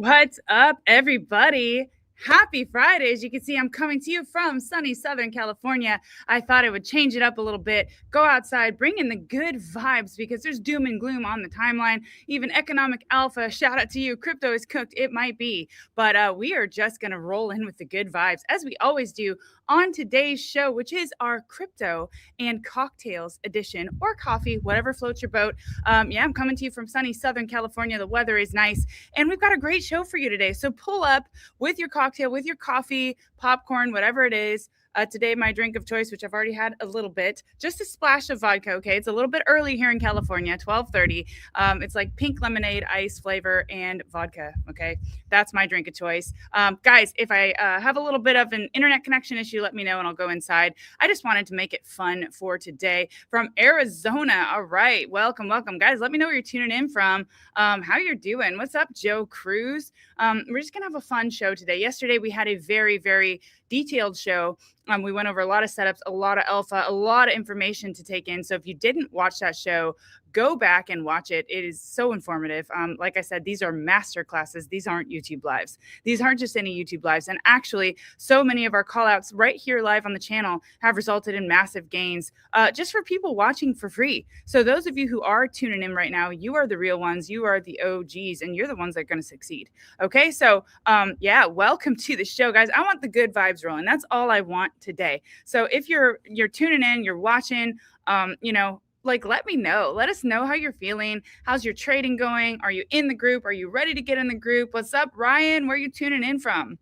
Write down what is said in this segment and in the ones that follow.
What's up, everybody? Happy Friday. As you can see, I'm coming to you from sunny Southern California. I thought I would change it up a little bit, go outside, bring in the good vibes because there's doom and gloom on the timeline. Even economic alpha, shout out to you. Crypto is cooked. It might be, but we are just going to roll in with the good vibes as we always do on today's show, which is our crypto and cocktails edition, or coffee, whatever floats your boat. I'm coming to you from sunny Southern California. The weather is nice, and we've got a great show for you today. So pull up with your cocktail, with your coffee, popcorn, whatever it is. Today, my drink of choice, which I've already had a little bit, just a splash of vodka. Okay, it's a little bit early here in California, 12:30. It's like pink lemonade, ice flavor, and vodka. Okay, that's my drink of choice. Guys, if I have a little bit of an internet connection issue, let me know and I'll go inside. I just wanted to make it fun for today from Arizona. All right, welcome, guys. Let me know where you're tuning in from. How you're doing? What's up, Joe Cruz? We're just gonna have a fun show today. Yesterday we had a very, very detailed show. We went over a lot of setups, a lot of alpha, a lot of information to take in. So if you didn't watch that show, go back and watch it. It is so informative. Like I said, these are master classes. These aren't YouTube lives. These aren't just any YouTube lives. And actually, so many of our call outs right here live on the channel have resulted in massive gains just for people watching for free. So those of you who are tuning in right now, you are the real ones. You are the OGs, and you're the ones that are going to succeed. Okay, so welcome to the show, guys. I want the good vibes rolling. That's all I want today. So if you're tuning in, you're watching, let me know. Let us know how you're feeling. How's your trading going? Are you in the group? Are you ready to get in the group? What's up, Ryan? Where are you tuning in from?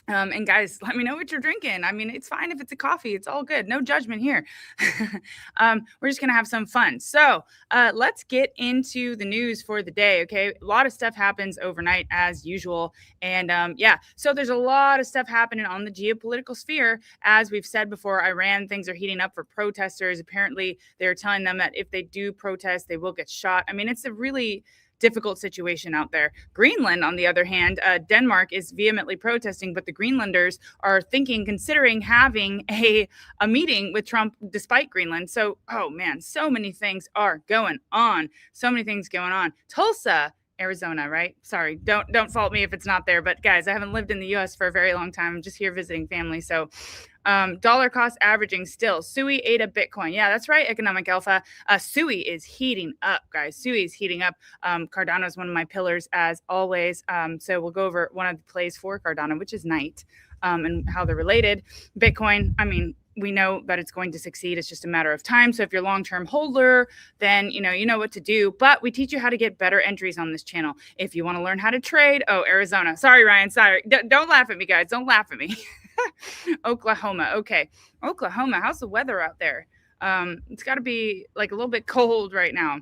And guys, let me know what you're drinking. I mean, it's fine if it's a coffee. It's all good. No judgment here. We're just going to have some fun. So let's get into the news for the day, okay? A lot of stuff happens overnight as usual. And so there's a lot of stuff happening on the geopolitical sphere. As we've said before, Iran, things are heating up for protesters. Apparently, they're telling them that if they do protest, they will get shot. I mean, it's a really difficult situation out there. Greenland, on the other hand, Denmark is vehemently protesting, but the Greenlanders are considering having a meeting with Trump despite Greenland. So, oh man, so many things are going on. Tulsa, Arizona, right? Sorry, don't fault me if it's not there. But guys, I haven't lived in the U.S. for a very long time. I'm just here visiting family. So dollar cost averaging still. Sui ADA Bitcoin. Yeah, that's right. Economic alpha. Sui is heating up, guys. Sui is heating up. Cardano is one of my pillars as always. So we'll go over one of the plays for Cardano, which is Night, and how they're related. Bitcoin, I mean, we know that it's going to succeed. It's just a matter of time. So if you're a long-term holder, then you know what to do. But we teach you how to get better entries on this channel. If you want to learn how to trade, Arizona. Sorry, Ryan. Sorry. Don't laugh at me, guys. Don't laugh at me. Oklahoma. Okay. Oklahoma. How's the weather out there? It's got to be like a little bit cold right now.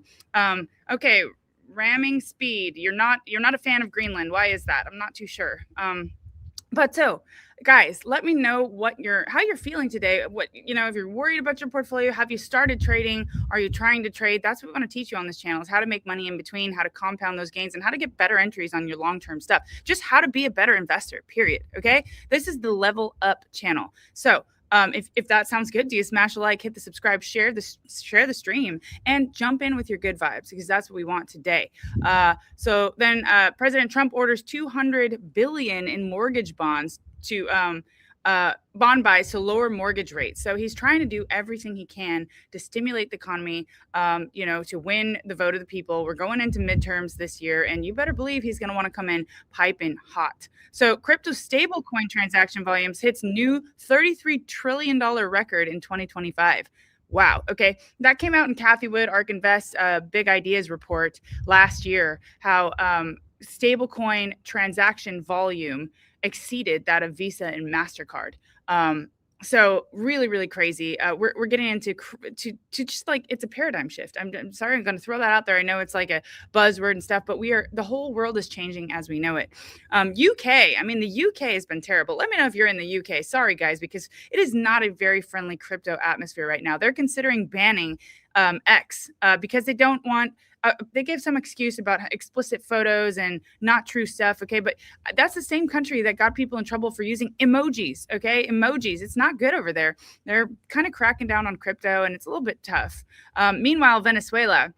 Okay. Ramming speed. You're not a fan of Greenland. Why is that? I'm not too sure. But so, guys, let me know how you're feeling today. If you're worried about your portfolio, have you started trading? Are you trying to trade? That's what we want to teach you on this channel, is how to make money in between, how to compound those gains, and how to get better entries on your long-term stuff. Just how to be a better investor, period. Okay? This is the Level Up channel. So, if that sounds good, do you smash a like, hit the subscribe, share the stream, and jump in with your good vibes, because that's what we want today. So then President Trump orders $200 billion in mortgage bonds to bond buys to lower mortgage rates. So he's trying to do everything he can to stimulate the economy, to win the vote of the people. We're going into midterms this year, and you better believe he's going to want to come in piping hot. So crypto stablecoin transaction volumes hits new $33 trillion record in 2025. Wow. Okay. That came out in Cathie Wood, ARK Invest, Big Ideas report last year, how stablecoin transaction volume exceeded that of Visa and MasterCard. So really, really crazy. We're getting into to just like, it's a paradigm shift. I'm sorry, I'm going to throw that out there. I know it's like a buzzword and stuff, but the whole world is changing as we know it. UK, I mean, the UK has been terrible. Let me know if you're in the UK. Sorry, guys, because it is not a very friendly crypto atmosphere right now. They're considering banning X because they don't want. They gave some excuse about explicit photos and not true stuff. Okay. But that's the same country that got people in trouble for using emojis. Okay. Emojis. It's not good over there. They're kind of cracking down on crypto, and it's a little bit tough. Meanwhile, Venezuela,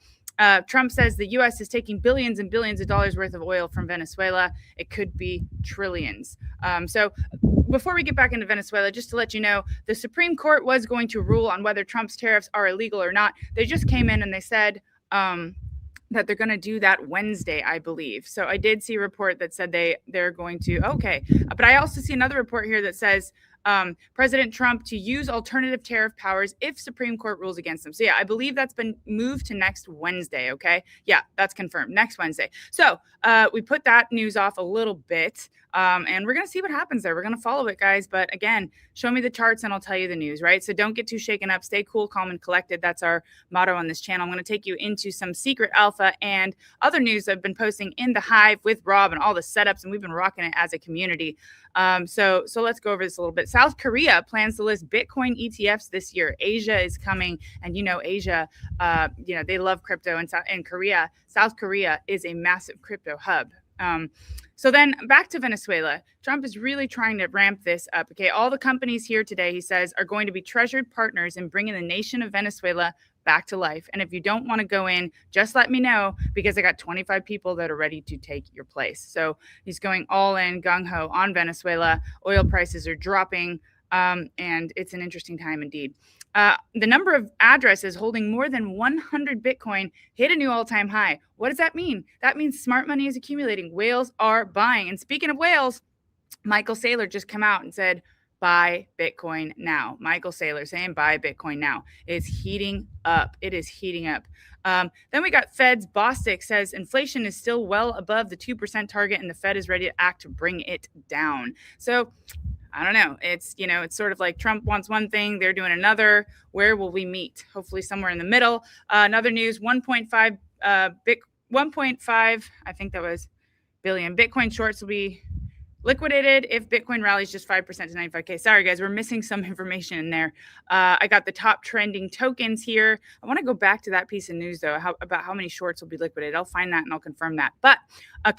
Trump says the U.S. is taking billions and billions of dollars worth of oil from Venezuela. It could be trillions. So before we get back into Venezuela, just to let you know, the Supreme Court was going to rule on whether Trump's tariffs are illegal or not. They just came in and they said that they're going to do that Wednesday, I believe. So I did see a report that said they're going to. Okay. But I also see another report here that says President Trump to use alternative tariff powers if Supreme Court rules against them. So yeah, I believe that's been moved to next Wednesday. Okay. Yeah, that's confirmed next Wednesday. So we put that news off a little bit. And we're going to see what happens there. We're going to follow it, guys. But again, show me the charts and I'll tell you the news, right? So don't get too shaken up. Stay cool, calm, and collected. That's our motto on this channel. I'm going to take you into some secret alpha and other news I've been posting in the Hive with Rob and all the setups, and we've been rocking it as a community. So let's go over this a little bit. South Korea plans to list Bitcoin ETFs this year. Asia is coming, and Asia, they love crypto, and South Korea is a massive crypto hub. So then back to Venezuela. Trump is really trying to ramp this up. Okay, all the companies here today, he says, are going to be treasured partners in bringing the nation of Venezuela back to life. And if you don't want to go in, just let me know, because I got 25 people that are ready to take your place. So he's going all in, gung-ho on Venezuela. Oil prices are dropping, and it's an interesting time indeed. The number of addresses holding more than 100 Bitcoin hit a new all-time high. What does that mean? That means smart money is accumulating. Whales are buying. And speaking of whales, Michael Saylor just came out and said, buy Bitcoin now. Michael Saylor saying buy Bitcoin now. It's heating up. It is heating up. Then we got Fed's Bostic says inflation is still well above the 2% target and the Fed is ready to act to bring it down. So I don't know. It's sort of like Trump wants one thing, they're doing another. Where will we meet? Hopefully somewhere in the middle. Another news, 1.5 I think that was billion Bitcoin shorts will be liquidated if Bitcoin rallies just 5% to 95K. Sorry, guys, we're missing some information in there. I got the top trending tokens here. I want to go back to that piece of news, though, about how many shorts will be liquidated. I'll find that and I'll confirm that. But a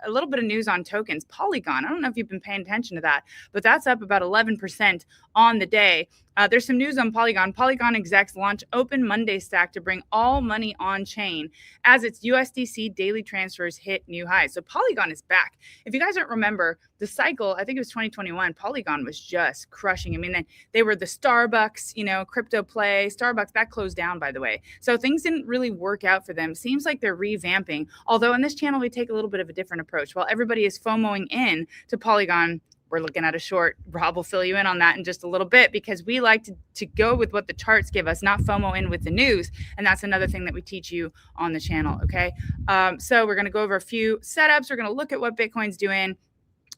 little bit of news on tokens. Polygon, I don't know if you've been paying attention to that, but that's up about 11% on the day. There's some news on Polygon. Polygon execs launch Open Monday stack to bring all money on chain as its USDC daily transfers hit new highs. So Polygon is back. If you guys don't remember the cycle, I think it was 2021, Polygon was just crushing. I mean, they were the Starbucks, crypto play. Starbucks, that closed down, by the way. So things didn't really work out for them. Seems like they're revamping. Although in this channel, we take a little bit of a different approach. While everybody is FOMOing in to Polygon, we're looking at a short. Rob will fill you in on that in just a little bit, because we like to go with what the charts give us, not FOMO in with the news. And that's another thing that we teach you on the channel. Okay. So we're going to go over a few setups. We're going to look at what Bitcoin's doing.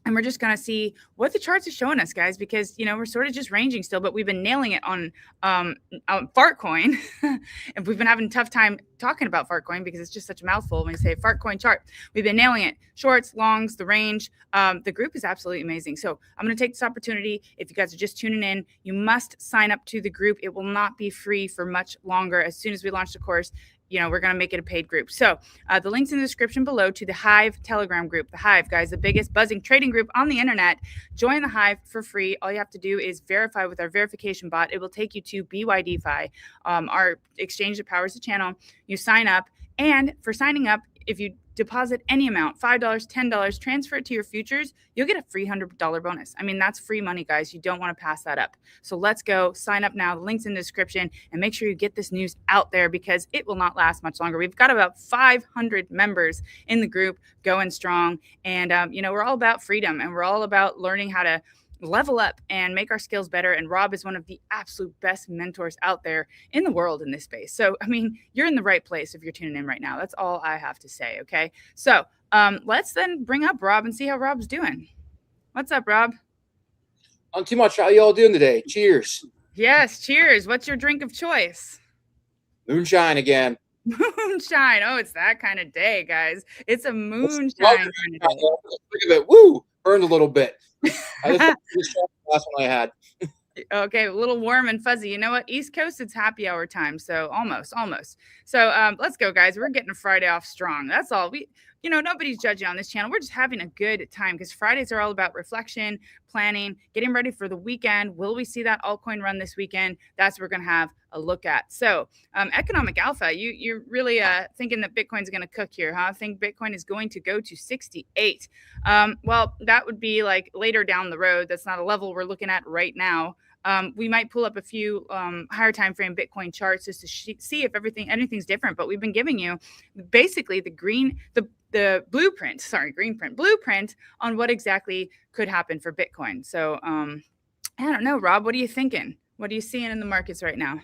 And we're just going to see what the charts are showing us, guys, because, we're sort of just ranging still, but we've been nailing it on Fartcoin. And we've been having a tough time talking about Fartcoin because it's just such a mouthful when you say Fartcoin chart. We've been nailing it. Shorts, longs, the range. The group is absolutely amazing. So I'm going to take this opportunity. If you guys are just tuning in, you must sign up to the group. It will not be free for much longer. As soon as we launch the course, we're going to make it a paid group. So the link's in the description below to the Hive Telegram group. The Hive, guys, the biggest buzzing trading group on the internet. Join the Hive for free. All you have to do is verify with our verification bot. It will take you to BYDFI, our exchange that powers the channel. You sign up, and for signing up, if you deposit any amount, $5, $10, transfer it to your futures, you'll get a free $100 bonus. I mean, that's free money, guys. You don't want to pass that up. So let's go sign up now. The link's in the description, and make sure you get this news out there because it will not last much longer. We've got about 500 members in the group going strong. And, we're all about freedom, and we're all about learning how to level up and make our skills better. And Rob is one of the absolute best mentors out there in the world in this space. So, I mean, you're in the right place if you're tuning in right now. That's all I have to say. Okay. So let's then bring up Rob and see how Rob's doing. What's up, Rob? Not too much. How y'all doing today? Cheers. Yes. Cheers. What's your drink of choice? Moonshine again. Moonshine. Oh, it's that kind of day, guys. It's a moonshine kind of day. Look at it. Woo! Burned a little bit. I just the last one I had. Okay, a little warm and fuzzy. You know what? East Coast, it's happy hour time. So almost. So let's go, guys. We're getting a Friday off strong. That's all. nobody's judging on this channel. We're just having a good time because Fridays are all about reflection, planning, getting ready for the weekend. Will we see that altcoin run this weekend? That's what we're going to have a look at. So economic alpha, you're really thinking that Bitcoin's going to cook here, huh? I think Bitcoin is going to go to 68. Well, that would be like later down the road. That's not a level we're looking at right now. We might pull up a few higher time frame Bitcoin charts just to see if anything's different. But we've been giving you basically the blueprint on what exactly could happen for Bitcoin. So I don't know, Rob, what are you thinking? What are you seeing in the markets right now?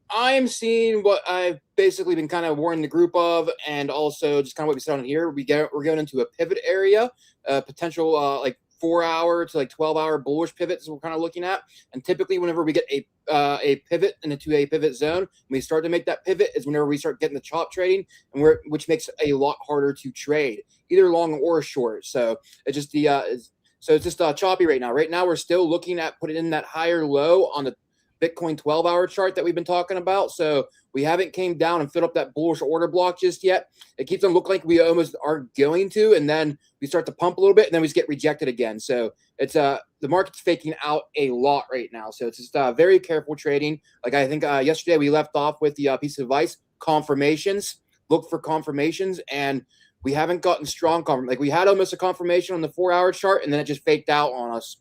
I'm seeing what I've basically been kind of warning the group of, and also just kind of what we said on here. We're going into a pivot area, potential like 4-hour to like 12-hour bullish pivots we're kind of looking at. And typically whenever we get a pivot into a pivot zone, when we start to make that pivot is whenever we start getting the chop trading, and which makes it a lot harder to trade, either long or short. So it's just it's just choppy right now. Right now we're still looking at putting in that higher low on the Bitcoin 12-hour chart that we've been talking about. So we haven't came down and filled up that bullish order block just yet. It keeps on looking like we almost are going to, and then we start to pump a little bit, and then we just get rejected again. So it's the market's faking out a lot right now. So it's just very careful trading. Like I think yesterday we left off with the piece of advice: confirmations. Look for confirmations, and we haven't gotten strong confirmation. Like we had almost a confirmation on the 4-hour chart, and then it just faked out on us.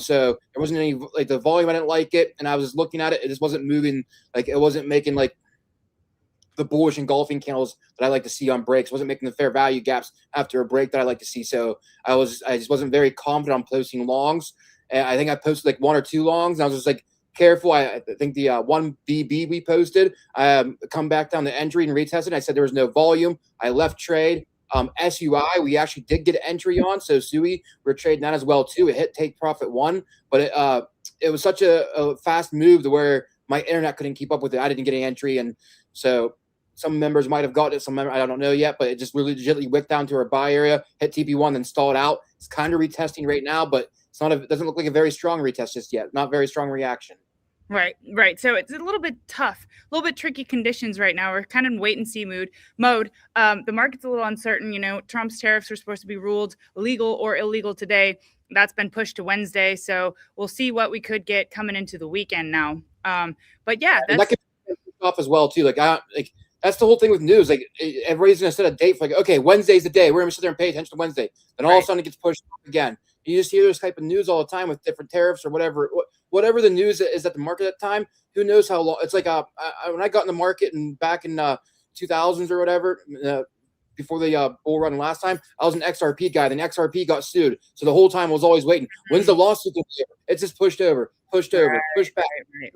So there wasn't any, like the volume, I didn't like it, and I was just looking at it. It just wasn't moving. Like it wasn't making like the bullish engulfing candles that I like to see on breaks. Wasn't making the fair value gaps after a break that I like to see. So I just wasn't very confident on posting longs. And I think I posted like 1 or 2 longs, and I was just like careful. I think the 1 BB we posted, come back down the entry and retested. I said there was no volume. I left trade. SUI, we actually did get an entry on. So SUI, we're trading that as well too. It hit take profit 1, but it was such a fast move to where my internet couldn't keep up with it. I didn't get an entry, and so some members might have gotten it. Some members, I don't know yet, but it just really legitimately wicked down to our buy area, hit TP1, then stalled out. It's kind of retesting right now, but it doesn't look like a very strong retest just yet. Not very strong reaction. Right. So it's a little bit tough, a little bit tricky conditions right now. We're kind of in wait and see mode. The market's a little uncertain. Trump's tariffs are supposed to be ruled legal or illegal today. That's been pushed to Wednesday. So we'll see what we could get coming into the weekend now. But yeah, that could be off as well too. Like that's the whole thing with news. Like everybody's gonna set a date for like, okay, Wednesday's the day. We're gonna sit there and pay attention to Wednesday. Then all of a sudden it gets pushed up again. You just hear this type of news all the time with different tariffs or whatever the news is at the market at the time. Who knows how long? It's like when I got in the market and back in 2000s or whatever, before the bull run last time, I was an XRP guy. Then XRP got sued, so the whole time I was always waiting. When's the lawsuit going to be over? It's just pushed over, pushed back. Right.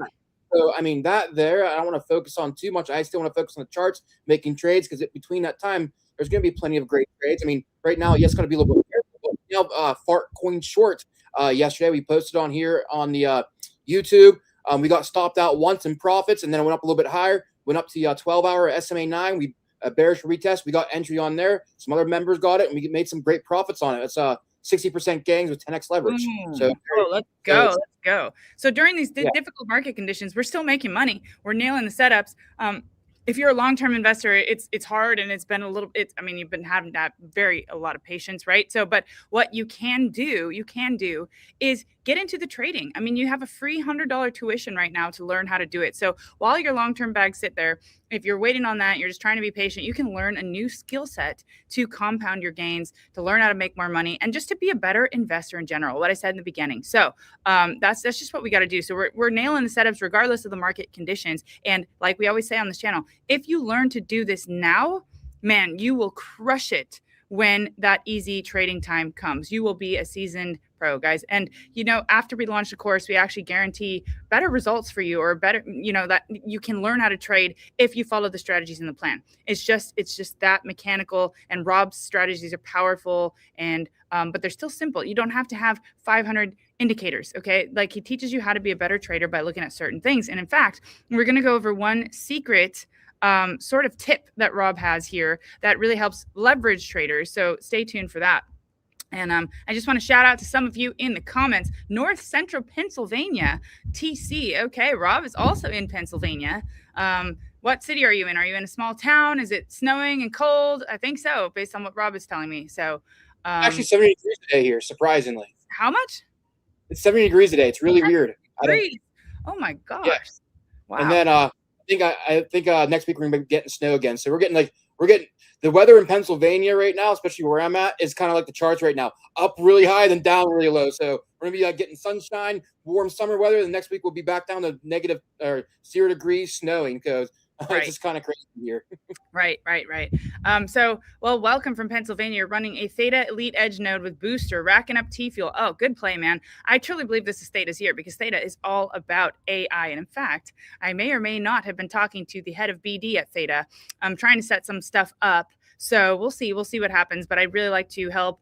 So I mean I don't want to focus on too much. I still want to focus on the charts, making trades, because between that time there's going to be plenty of great trades. I mean, right now, yes, it's going to be a little bit careful. But fart coin short. Yesterday we posted on here on the YouTube. We got stopped out once in profits, and then it went up a little bit higher. Went up to 12-hour SMA 9. We bearish retest. We got entry on there. Some other members got it, and we made some great profits on it. It's 60% gains with 10x leverage. So let's go. So during these difficult market conditions, we're still making money. We're nailing the setups. If you're a long-term investor, it's hard, and it's been a little. You've been having that a lot of patience, right? So, but what you can do is get into the trading. I mean, you have a free $100 tuition right now to learn how to do it. So while your long-term bags sit there, if you're waiting on that, you're just trying to be patient, you can learn a new skill set to compound your gains, to learn how to make more money, and just to be a better investor in general, what I said in the beginning. So that's just what we got to do. So we're nailing the setups regardless of the market conditions. And like we always say on this channel, if you learn to do this now, man, you will crush it when that easy trading time comes. You will be a seasoned pro, guys. And, after we launch the course, we actually guarantee better results for you, or better, that you can learn how to trade if you follow the strategies in the plan. It's just that mechanical, and Rob's strategies are powerful, and but they're still simple. You don't have to have 500 indicators. Okay. Like, he teaches you how to be a better trader by looking at certain things. And in fact, we're going to go over one secret sort of tip that Rob has here that really helps leverage traders. So stay tuned for that. And I just want to shout out to some of you in the comments. North Central Pennsylvania, TC. Okay, Rob is also in Pennsylvania. What city are you in? Are you in a small town? Is it snowing and cold? I think so, based on what Rob is telling me. So, Actually 70 degrees today here, surprisingly. how much? It's 70 degrees today. It's really weird. Oh my gosh. Yeah. Wow. And then I think next week we're gonna be getting snow again. So we're getting the weather in Pennsylvania right now, especially where I'm at, is kind of like the charts right now, up really high, then down really low. So we're gonna be getting sunshine, warm summer weather. The next week we'll be back down to negative or 0 degrees, snowing because Right. it's just kind of crazy here. Right. So, well, welcome from Pennsylvania. You're running a Theta Elite Edge node with Booster, racking up T fuel. Oh, good play, man. I truly believe this is Theta's year because Theta is all about AI. And in fact, I may or may not have been talking to the head of BD at Theta. I'm trying to set some stuff up. So we'll see what happens. But I'd really like to help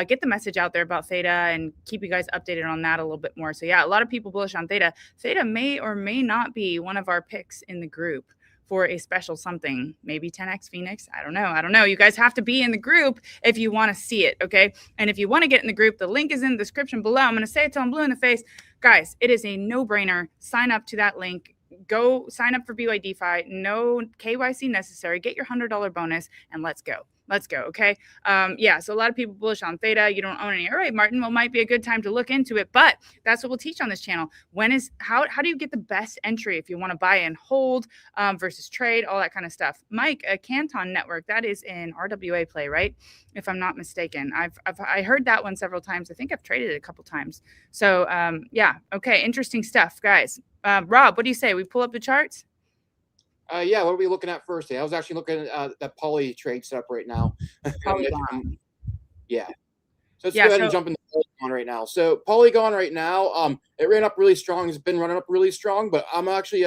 get the message out there about Theta and keep you guys updated on that a little bit more. So yeah, a lot of people bullish on Theta. Theta may or may not be one of our picks in the group for a special something, maybe 10x Phoenix. I don't know. You guys have to be in the group if you want to see it, okay? And if you want to get in the group, the link is in the description below. I'm going to say it till I'm blue in the face. Guys, it is a no-brainer. Sign up to that link. Go sign up for BYDFI. No KYC necessary. Get your $100 bonus and let's go. Okay. Yeah. So a lot of people bullish on Theta. You don't own any. All right, Martin. Well, might be a good time to look into it, but that's what we'll teach on this channel. How do you get the best entry if you want to buy and hold versus trade, all that kind of stuff. Mike, a Canton network, that is an RWA play, right? If I'm not mistaken. I heard that one several times. I think I've traded it a couple times. So yeah. Okay. Interesting stuff, guys. Rob, what do you say? We pull up the charts? Yeah, what are we looking at first? I was actually looking at that poly trade setup right now. Yeah. So let's go ahead and jump into Polygon right now. So Polygon right now, it ran up really strong. It's been running up really strong, but I'm actually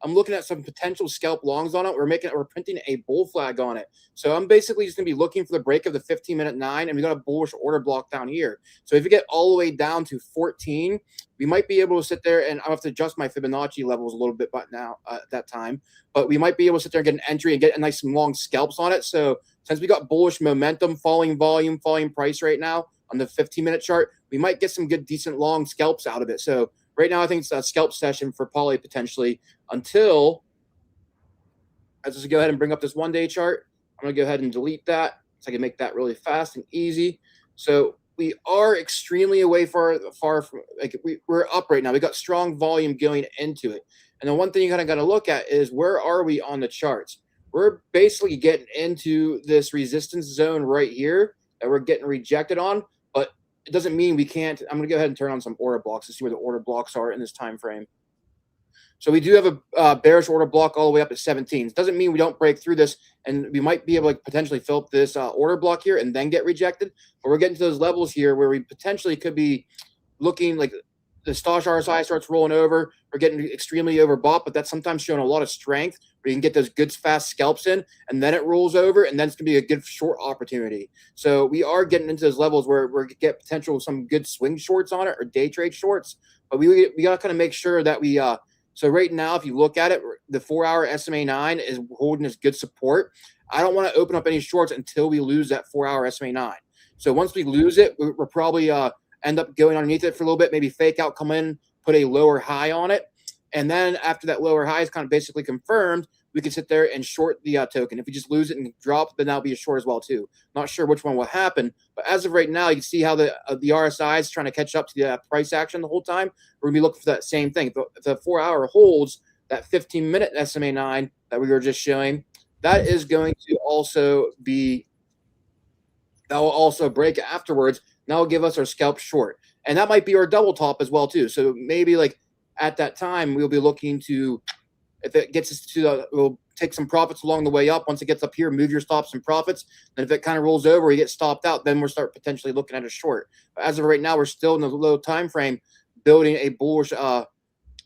I'm looking at some potential scalp longs on it. We're printing a bull flag on it. So I'm basically just gonna be looking for the break of the 15-minute 9, and we got a bullish order block down here. So if you get all the way down to 14, we might be able to sit there, and I'll have to adjust my Fibonacci levels a little bit but now at that time. But we might be able to sit there and get an entry and get a nice long scalps on it. So since we got bullish momentum, falling volume, falling price right now on the 15-minute chart, we might get some good, decent long scalps out of it. So right now, I think it's a scalp session for Poly potentially until, let's just go ahead and bring up this one-day chart. I'm going to go ahead and delete that so I can make that really fast and easy. So we are extremely away far from, like, we're up right now. We got strong volume going into it. And the one thing you kind of got to look at is where are we on the charts? We're basically getting into this resistance zone right here that we're getting rejected on, but it doesn't mean we can't. I'm going to go ahead and turn on some order blocks to see where the order blocks are in this time frame. So we do have a bearish order block all the way up at 17. It doesn't mean we don't break through this, and we might be able to potentially fill up this order block here and then get rejected. But we're getting to those levels here where we potentially could be looking like the Stosh RSI starts rolling over. We're getting extremely overbought, but that's sometimes showing a lot of strength where you can get those good fast scalps in, and then it rolls over, and then it's going to be a good short opportunity. So we are getting into those levels where we're going to get potential some good swing shorts on it or day trade shorts. But we got to kind of make sure that we so right now, if you look at it, the 4-hour SMA 9 is holding this good support. I don't want to open up any shorts until we lose that 4-hour SMA 9. So once we lose it, we're probably end up going underneath it for a little bit, maybe fake out, come in, put a lower high on it. And then after that lower high is kind of basically confirmed, we can sit there and short the token. If we just lose it and drop, then that'll be a short as well too. Not sure which one will happen, but as of right now, you can see how the RSI is trying to catch up to the price action the whole time. We're gonna be looking for that same thing. If the 4-hour holds that 15-minute SMA 9 that we were just showing, that is going to also be, that will also break afterwards. That will give us our scalp short, and that might be our double top as well too. So maybe like at that time we'll be looking to, if it gets us to we'll take some profits along the way up. Once it gets up here, move your stops and profits. And if it kind of rolls over, you get stopped out, then we'll start potentially looking at a short. But as of right now, we're still in the low time frame, building a bullish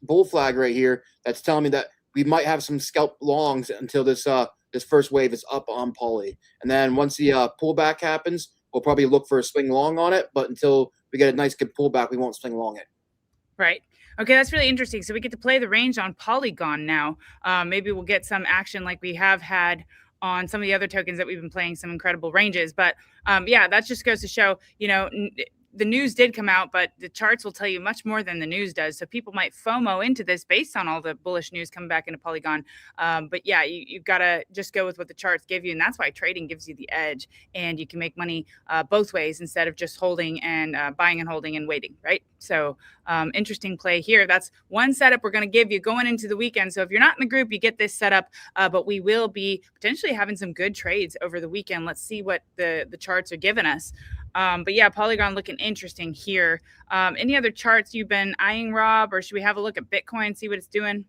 bull flag right here. That's telling me that we might have some scalp longs until this this first wave is up on Poly. And then once the pullback happens, we'll probably look for a swing long on it. But until we get a nice good pullback, we won't swing long it. Right. Okay, that's really interesting. So we get to play the range on Polygon now. Maybe we'll get some action like we have had on some of the other tokens that we've been playing, some incredible ranges. But yeah, that just goes to show, you know, the news did come out, but the charts will tell you much more than the news does. So people might FOMO into this based on all the bullish news coming back into Polygon. But yeah, you've got to just go with what the charts give you. And that's why trading gives you the edge, and you can make money both ways instead of just holding and buying and holding and waiting, right? So interesting play here. That's one setup we're going to give you going into the weekend. So if you're not in the group, you get this setup, but we will be potentially having some good trades over the weekend. Let's see what the charts are giving us. But yeah, Polygon looking interesting here. Any other charts you've been eyeing, Rob, or should we have a look at Bitcoin, see what it's doing?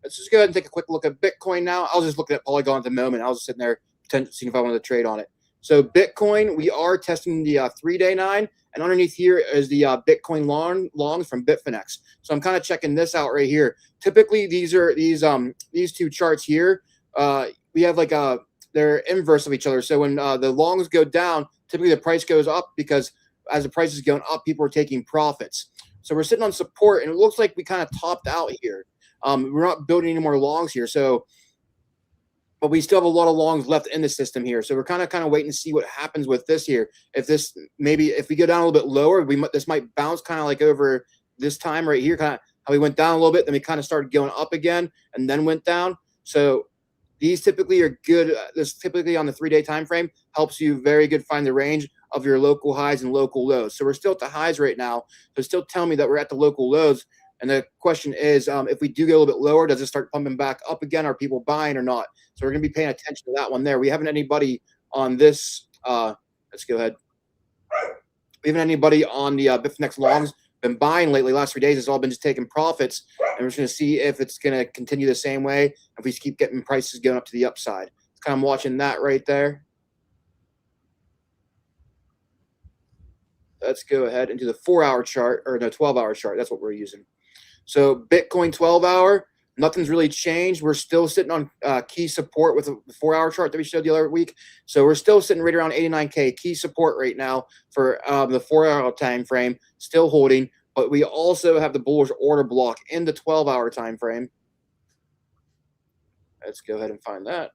Let's just go ahead and take a quick look at Bitcoin now. I was just looking at Polygon at the moment. I was sitting there seeing if I wanted to trade on it. So Bitcoin, we are testing the 3-day 9, and underneath here is the Bitcoin longs from Bitfinex. So I'm kind of checking this out right here. Typically, these two charts here, we have like they're inverse of each other. So when the longs go down, typically the price goes up because as the price is going up, people are taking profits. So we're sitting on support, and it looks like we kind of topped out here. We're not building any more longs here. So, but we still have a lot of longs left in the system here. So we're kind of waiting to see what happens with this here. If we go down a little bit lower, this might bounce kind of like over this time right here, kind of how we went down a little bit, then we kind of started going up again and then went down. So these typically are good. This typically on the 3-day time frame helps you very good find the range of your local highs and local lows. So we're still at the highs right now, but still telling me that we're at the local lows. And the question is, if we do get a little bit lower, does it start pumping back up again? Are people buying or not? So we're going to be paying attention to that one there. We haven't anybody on this. Let's go ahead. We haven't anybody on the Bitfinex longs been buying lately. Last 3 days, it's all been just taking profits. And we're just going to see if it's going to continue the same way, if we keep getting prices going up to the upside. Kind of watching that right there. Let's go ahead into the 4-hour chart, or no, 12-hour chart. That's what we're using. So Bitcoin 12-hour, nothing's really changed. We're still sitting on key support with the 4-hour chart that we showed the other week. So we're still sitting right around 89K key support right now for the 4-hour time frame, still holding. But we also have the bullish order block in the 12-hour time frame. Let's go ahead and find that.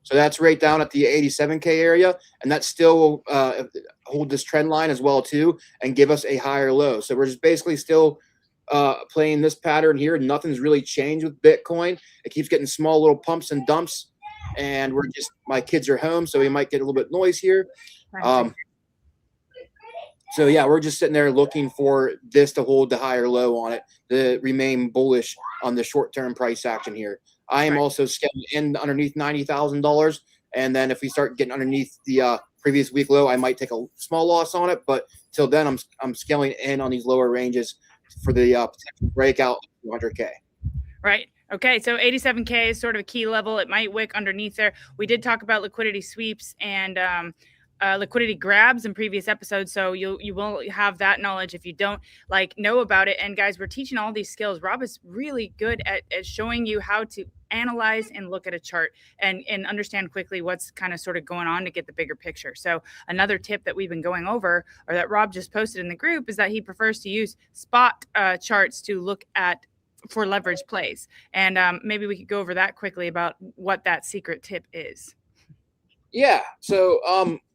So that's right down at the 87K area, and that still will hold this trend line as well too, and give us a higher low. So we're just basically still playing this pattern here. Nothing's really changed with Bitcoin. It keeps getting small little pumps and dumps, and my kids are home, so we might get a little bit of noise here. So yeah, we're just sitting there looking for this to hold the higher low on it, to remain bullish on the short-term price action here. I am also scaling in underneath $90,000, and then if we start getting underneath the previous week low, I might take a small loss on it. But till then, I'm scaling in on these lower ranges for the potential breakout of 200K. Right. Okay. So 87K is sort of a key level. It might wick underneath there. We did talk about liquidity sweeps and liquidity grabs in previous episodes, so you will have that knowledge if you don't know about it. And guys, we're teaching all these skills. Rob is really good at showing you how to analyze and look at a chart and understand quickly what's kind of sort of going on to get the bigger picture. So another tip that we've been going over, or that Rob just posted in the group, is that he prefers to use spot charts to look at for leverage plays. And maybe we could go over that quickly about what that secret tip is. Yeah. So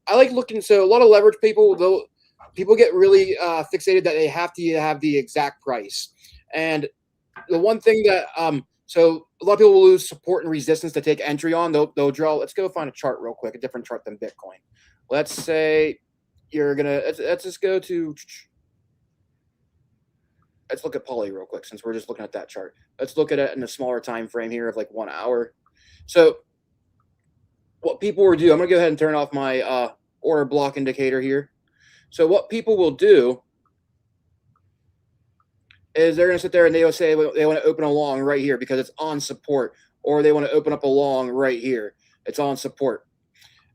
I like looking. So a lot of leverage people get really fixated that they have to have the exact price. And the one thing that so a lot of people will lose support and resistance to take entry on. They'll draw. Let's go find a chart real quick, a different chart than Bitcoin. Let's say let's just go to. Let's look at Poly real quick, since we're just looking at that chart. Let's look at it in a smaller time frame here of like 1 hour. So what people will do, I'm gonna go ahead and turn off my order block indicator here. So what people will do is they're going to sit there and they will say they want to open a long right here because it's on support, or they want to open up a long right here. It's on support.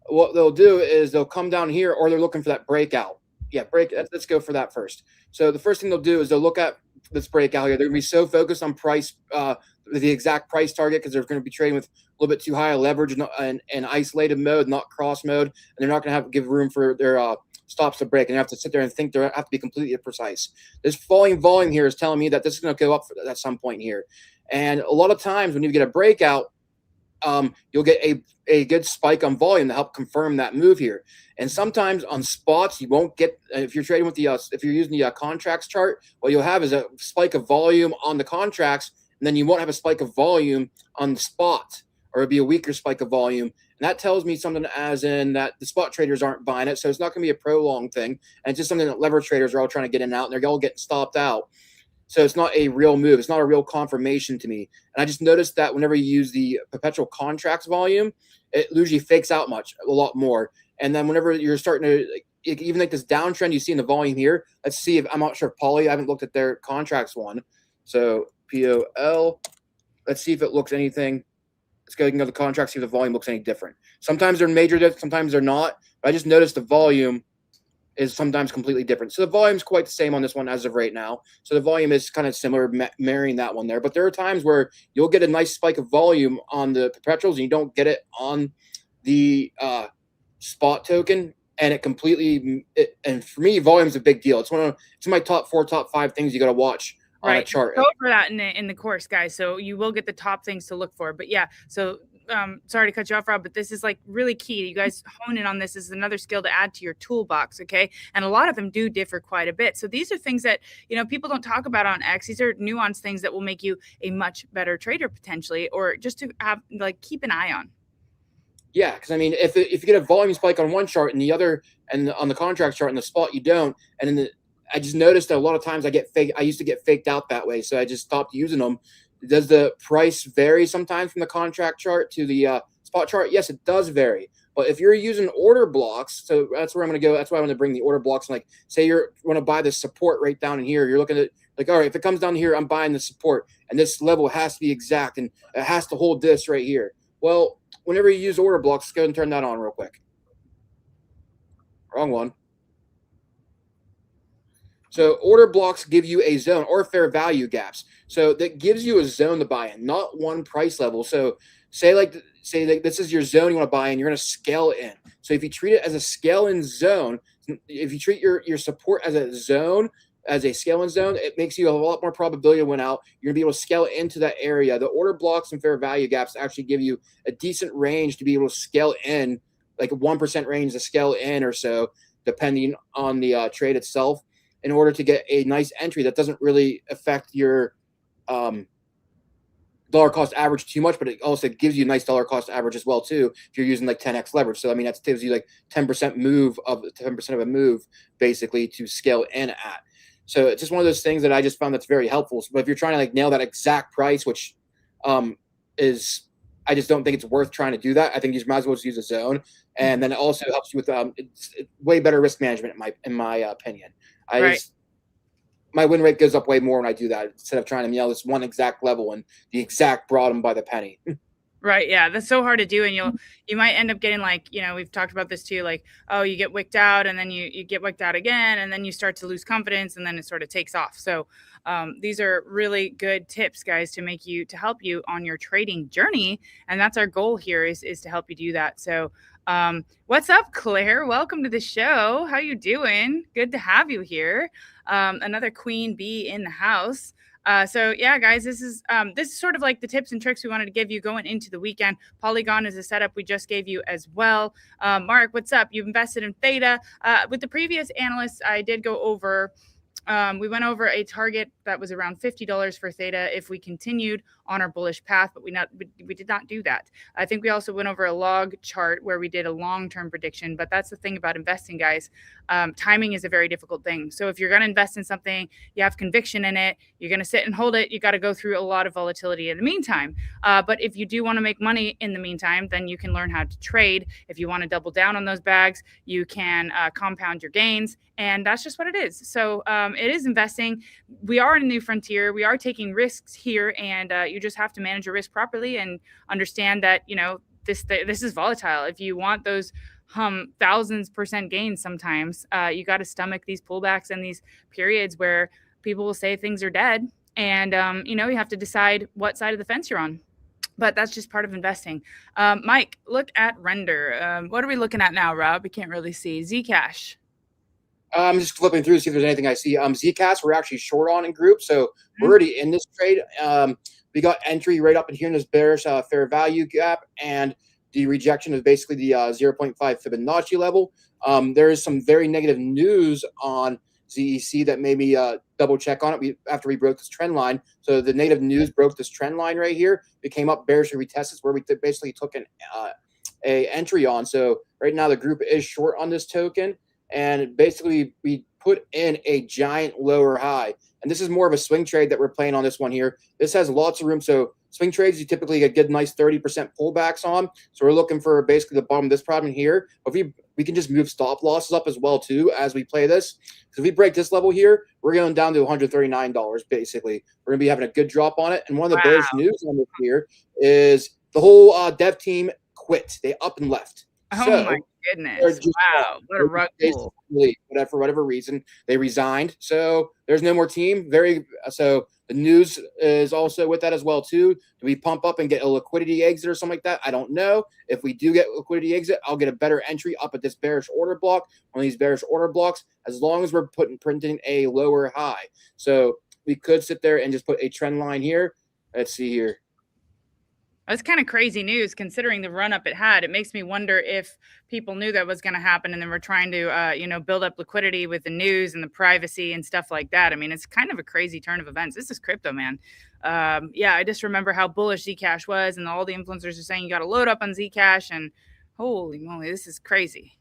What they'll do is they'll come down here, or they're looking for that breakout. Yeah, let's go for that first. So the first thing they'll do is they'll look at this breakout here. They're going to be so focused on price, the exact price target, because they're going to be trading with a little bit too high a leverage and isolated mode, not cross mode, and they're not going to give room for their stops to break, and they have to sit there and think they have to be completely precise. This falling volume here is telling me that this is going to go up at some point here. And a lot of times when you get a breakout, you'll get a good spike on volume to help confirm that move here. And sometimes on spots, you won't get, if you're trading with the, if you're using the contracts chart, what you'll have is a spike of volume on the contracts, and then you won't have a spike of volume on the spot, or it'll be a weaker spike of volume. And that tells me something as in that the spot traders aren't buying it. So it's not going to be a prolonged thing. And it's just something that lever traders are all trying to get in and out, and they're all getting stopped out. So it's not a real move. It's not a real confirmation to me. And I just noticed that whenever you use the perpetual contracts volume, it usually fakes out a lot more. And then whenever you're starting to, even like this downtrend you see in the volume here, let's see if, I'm not sure if Poly, I haven't looked at their contracts one. So POL, let's see if it looks anything. Let's go to the contracts, see if the volume looks any different. Sometimes they're major, sometimes they're not. But I just noticed the volume is sometimes completely different. So the volume's quite the same on this one as of right now. So the volume is kind of similar, marrying that one there. But there are times where you'll get a nice spike of volume on the perpetuals and you don't get it on the spot token. And it completely, and for me, volume's a big deal. It's it's my top 4, top 5 things you got to watch on a chart. Go over that in the course, guys. So you will get the top things to look for. But yeah, so sorry to cut you off, Rob, but this is like really key. You guys hone in on this. This is another skill to add to your toolbox. Okay. And a lot of them do differ quite a bit. So these are things that, people don't talk about on X. These are nuanced things that will make you a much better trader potentially, or just to have keep an eye on. Yeah. Cause I mean, if you get a volume spike on one chart and the other, and on the contract chart in the spot, you don't. And then I just noticed that a lot of times I used to get faked out that way. So I just stopped using them. Does the price vary sometimes from the contract chart to the spot chart? Yes, it does vary. But if you're using order blocks, so that's where I'm going to go. That's why I want to bring the order blocks. Like, say you want to buy the support right down in here. You're looking at like, all right, if it comes down here, I'm buying the support, and this level has to be exact, and it has to hold this right here. Well, whenever you use order blocks, go ahead and turn that on real quick. Wrong one. So order blocks give you a zone, or fair value gaps. So that gives you a zone to buy in, not one price level. So say this is your zone you want to buy in, you're going to scale in. So if you treat it as a scale in zone, if you treat your support as a zone, as a scale in zone, it makes you a lot more probability to win out. You're going to be able to scale into that area. The order blocks and fair value gaps actually give you a decent range to be able to scale in, like a 1% range to scale in or so, depending on the trade itself, in order to get a nice entry that doesn't really affect your dollar cost average too much, but it also gives you a nice dollar cost average as well too if you're using like 10x leverage. So I mean, that gives you like 10% move of 10% of a move basically to scale in at. So it's just one of those things that I just found that's very helpful. But if you're trying to like nail that exact price, which I just don't think it's worth trying to do that. I think you might as well just use a zone, and then it also helps you with it's way better risk management in my opinion. My win rate goes up way more when I do that instead of trying to nail this one exact level and the exact bottom by the penny. Right. Yeah. That's so hard to do. And you might end up getting like, we've talked about this too, like, oh, you get wicked out and then you get wicked out again, and then you start to lose confidence, and then it sort of takes off. So these are really good tips, guys, to help you on your trading journey. And that's our goal here is to help you do that. So what's up, Claire? Welcome to the show. How you doing? Good to have you here. Another queen bee in the house. So yeah, guys, this is sort of like the tips and tricks we wanted to give you going into the weekend. Polygon is a setup we just gave you as well. Mark, what's up? You've invested in Theta. With the previous analysts, I did go over, we went over a target that was around $50 for Theta if we continued on our bullish path, but we did not do that. I think we also went over a log chart where we did a long-term prediction, but that's the thing about investing, guys. Timing is a very difficult thing. So if you're going to invest in something, you have conviction in it, you're going to sit and hold it, you got to go through a lot of volatility in the meantime. But if you do want to make money in the meantime, then you can learn how to trade. If you want to double down on those bags, you can compound your gains. And that's just what it is. So it is investing. We are in a new frontier. We are taking risks here, and you just have to manage your risk properly and understand that, this is volatile. If you want those thousands% gains, sometimes you got to stomach these pullbacks and these periods where people will say things are dead. And, you have to decide what side of the fence you're on. But that's just part of investing. Mike, look at Render. What are we looking at now, Rob? We can't really see. Zcash. I'm just flipping through to see if there's anything I see. Zcash, we're actually short on in group, so we're already in this trade. we got entry right up in here in this bearish fair value gap, and the rejection is basically the 0.5 Fibonacci level. There is some very negative news on ZEC that made me double check on it after we broke this trend line. So the negative news broke this trend line right here. It came up bearishly retested where we basically took a entry on. So right now the group is short on this token, and basically we put in a giant lower high. And this is more of a swing trade that we're playing on this one here. This has lots of room. So swing trades, you typically get good, nice 30% pullbacks on. So we're looking for basically the bottom of this problem here. But we can just move stop losses up as well too as we play this. Because if we break this level here, we're going down to $139 basically. We're going to be having a good drop on it. And one of the bearish news on this here is the whole dev team quit. They up and left. Oh my goodness. Wow. What a rug pull. For whatever reason, they resigned. So there's no more team. So the news is also with that as well too. Do we pump up and get a liquidity exit or something like that? I don't know. If we do get liquidity exit, I'll get a better entry up at this bearish order block, one of these bearish order blocks, as long as we're printing a lower high. So we could sit there and just put a trend line here. Let's see here. That's kind of crazy news considering the run up it had. It makes me wonder if people knew that was going to happen and then we're trying to, build up liquidity with the news and the privacy and stuff like that. I mean, it's kind of a crazy turn of events. This is crypto, man. I just remember how bullish Zcash was, and all the influencers are saying you got to load up on Zcash, and holy moly, this is crazy.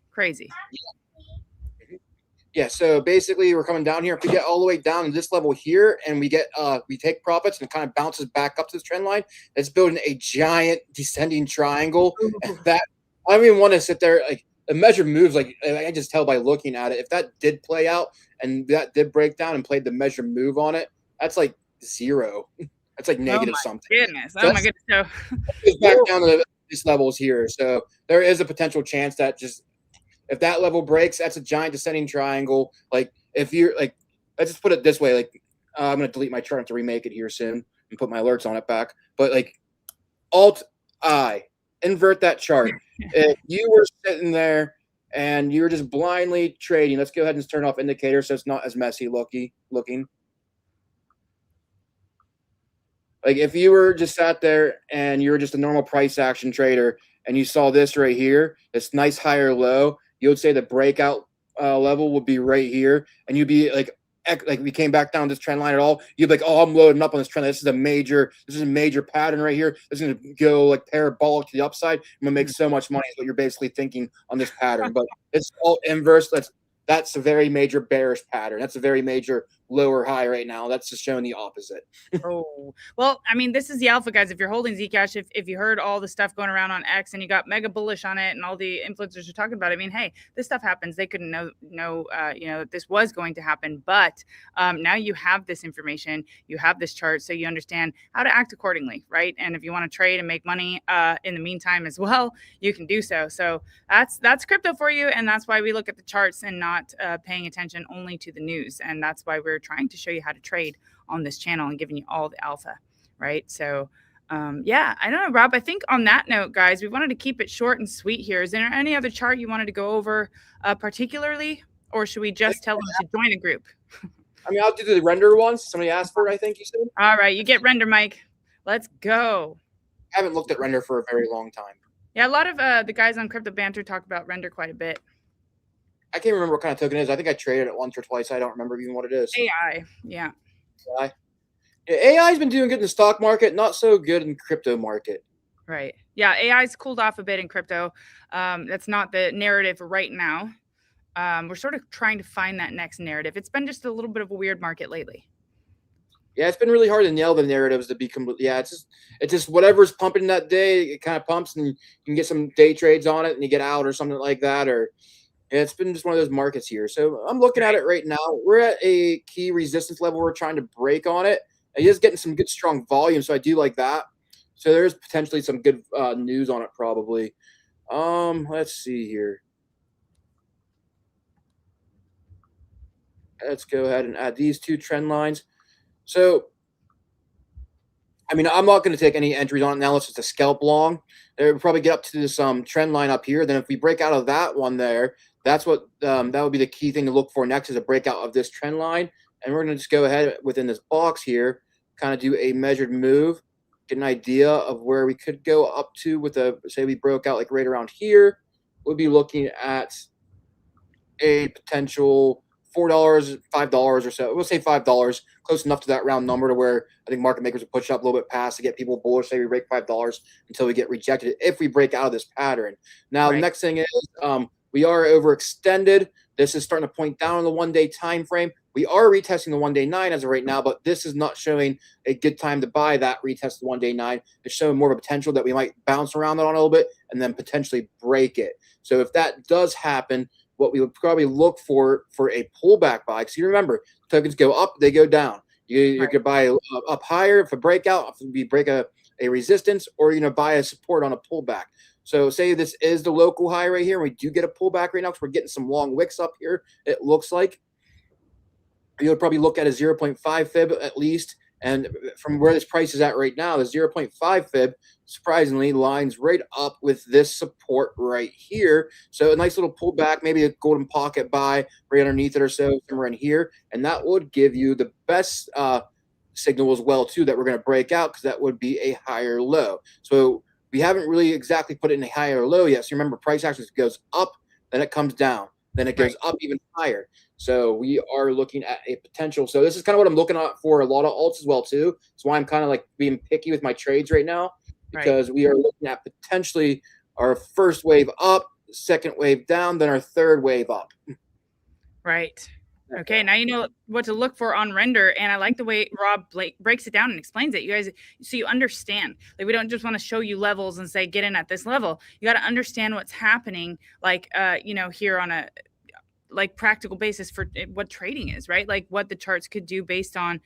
Yeah, so basically we're coming down here. If we get all the way down to this level here and we take profits and it kind of bounces back up to this trend line, it's building a giant descending triangle. And that I don't even want to sit there. Like the measured moves, like I just tell by looking at it. If that did play out and that did break down and played the measured move on it, that's like zero. That's like negative something. Goodness. Oh my goodness. So it's back down to these levels here. So there is a potential chance that if that level breaks, that's a giant descending triangle. Like if you're like, let's just put it this way. Like I'm going to delete my chart to remake it here soon and put my alerts on it back. But like Alt-I, invert that chart. If you were sitting there and you were just blindly trading, let's go ahead and turn off indicators so it's not as messy looking. Like if you were just sat there and you were just a normal price action trader and you saw this right here, this nice higher low, you would say the breakout level would be right here, and you'd be like we came back down this trend line at all, you'd be like, oh, I'm loading up on this trend. This is a major pattern right here. This is gonna go like parabolic to the upside. I'm gonna make so much money is what you're basically thinking on this pattern. But it's all inverse. That's a very major bearish pattern. That's a very major lower high right now. That's just showing the opposite. Oh, well, I mean, this is the alpha, guys. If you're holding Zcash, if you heard all the stuff going around on X and you got mega bullish on it and all the influencers are talking about it, I mean, hey, this stuff happens. They couldn't know that this was going to happen. But now you have this information, you have this chart, so you understand how to act accordingly, right? And if you want to trade and make money in the meantime as well, you can do so. So that's crypto for you. And that's why we look at the charts and not paying attention only to the news. And that's why we're trying to show you how to trade on this channel and giving you all the alpha, right? So I don't know, Rob, I think on that note, guys, we wanted to keep it short and sweet here. Is there any other chart you wanted to go over particularly, or should we just tell them to join the group? I mean, I'll do the render ones. Somebody asked for it, I think you said. All right, you get render, Mike. Let's go. I haven't looked at render for a very long time. Yeah, a lot of the guys on Crypto Banter talk about render quite a bit. I can't remember what kind of token it is. I think I traded it once or twice. I don't remember even what it is. AI, yeah. AI's been doing good in the stock market, not so good in the crypto market. Right. Yeah, AI's cooled off a bit in crypto. That's not the narrative right now. We're sort of trying to find that next narrative. It's been just a little bit of a weird market lately. Yeah, it's been really hard to nail the narratives to be complete. Yeah, it's just whatever's pumping that day, it kind of pumps, and you can get some day trades on it, and you get out or something like that, or. Yeah, it's been just one of those markets here. So I'm looking at it right now. We're at a key resistance level. We're trying to break on it. It is getting some good, strong volume, so I do like that. So there's potentially some good news on it probably. Let's see here. Let's go ahead and add these two trend lines. So, I mean, I'm not going to take any entries on it now unless it's a scalp long. We'll probably get up to this trend line up here. Then if we break out of that one there, that's what that would be the key thing to look for next, is a breakout of this trend line. And we're going to just go ahead within this box here, kind of do a measured move. get an idea of where we could go up to with say we broke out like right around here, we'll be looking at a potential $4, $5 or so. We'll say $5, close enough to that round number to where I think market makers will push up a little bit past to get people bullish. Say we break $5 until we get rejected if we break out of this pattern. Now, the next thing is we are overextended. This is starting to point down on the 1-day time frame. We are retesting the 1-day 9 as of right now, but this is not showing a good time to buy that retest the 1-day 9. It's showing more of a potential that we might bounce around on a little bit and then potentially break it. So if that does happen, what we would probably look for a pullback buy, because you remember, tokens go up, they go down. You could buy up higher if a breakout, if we break a resistance, or buy a support on a pullback. So say this is the local high right here, and we do get a pullback right now because we're getting some long wicks up here, it looks like. You would probably look at a 0.5 fib at least. And from where this price is at right now, the 0.5 fib, surprisingly, lines right up with this support right here. So a nice little pullback, maybe a golden pocket buy right underneath it or so, somewhere in here. And that would give you the best signal as well, too, that we're going to break out, because that would be a higher low. So we haven't really exactly put it in a higher low yet. So remember, price actually goes up, then it comes down, then it goes up even higher. So we are looking at a potential. So this is kind of what I'm looking at for a lot of alts as well, too. That's why I'm kind of like being picky with my trades right now, because we are looking at potentially our first wave up, second wave down, then our third wave up. Right. Okay, now you know what to look for on render, and I like the way Rob breaks it down and explains it. You guys, so you understand. Like, we don't just want to show you levels and say get in at this level. You got to understand what's happening, like here on a practical basis for what trading is, right? Like what the charts could do based on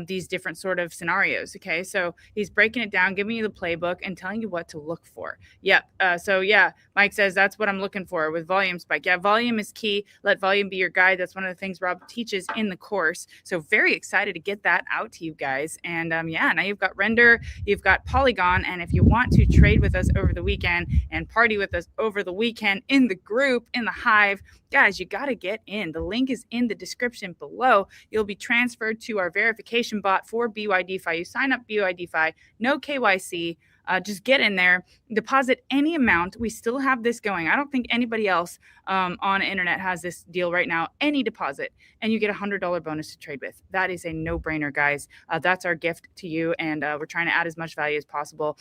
these different sort of scenarios. Okay, so he's breaking it down, giving you the playbook and telling you what to look for. Yep. So yeah, Mike says that's what I'm looking for with volume spike. Yeah, volume is key. Let volume be your guide. That's one of the things Rob teaches in the course. So very excited to get that out to you guys. And yeah, now you've got render, you've got Polygon, and if you want to trade with us over the weekend and party with us over the weekend in the group, in the hive, guys, you got to get in. The link is in the description below. You'll be transferred to our verification bot for BYDFI. You sign up BYDFI, no KYC. Just get in there, deposit any amount. We still have this going. I don't think anybody else on the internet has this deal right now. Any deposit, and you get $100 bonus to trade with. That is a no-brainer, guys. That's our gift to you, and we're trying to add as much value as possible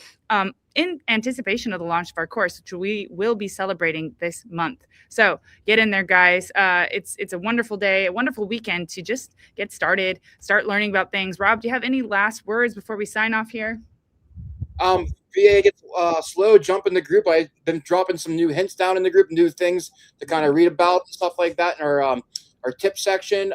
in anticipation of the launch of our course, which we will be celebrating this month. So get in there, guys. It's a wonderful day, a wonderful weekend to just get started, start learning about things. Rob, do you have any last words before we sign off here? VA gets slow, jump in the group. I've been dropping some new hints down in the group, new things to kind of read about and stuff like that in our tip section.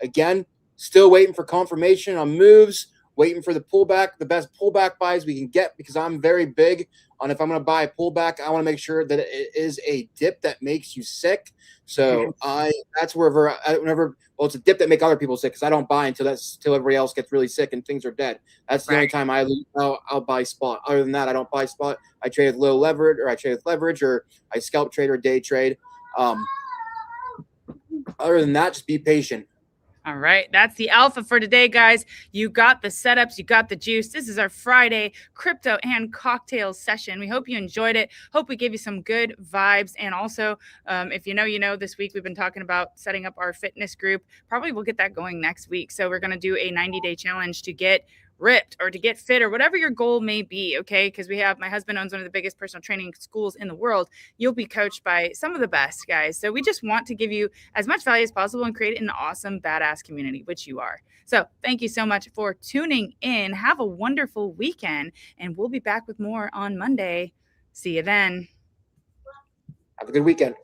Again, still waiting for confirmation on moves, waiting for the pullback, the best pullback buys we can get, because I'm very big on, if I'm going to buy a pullback, I want to make sure that it is a dip that makes you sick. So that's wherever, well, it's a dip that make other people sick, because I don't buy until everybody else gets really sick and things are dead. That's the only time I'll buy spot. Other than that, I don't buy spot. I trade with low leverage, or I trade with leverage, or I scalp trade or day trade. Other than that, just be patient. All right, that's the alpha for today, guys. You got the setups, you got the juice. This is our Friday crypto and cocktails session. We hope you enjoyed it. Hope we gave you some good vibes. And also, if you know, this week we've been talking about setting up our fitness group. Probably we'll get that going next week. So we're going to do a 90-day challenge to get ripped or to get fit or whatever your goal may be, okay? Because my husband owns one of the biggest personal training schools in the world. You'll be coached by some of the best guys. So we just want to give you as much value as possible and create an awesome, badass community, which you are. So thank you so much for tuning in. Have a wonderful weekend, and we'll be back with more on Monday. See you then. Have a good weekend.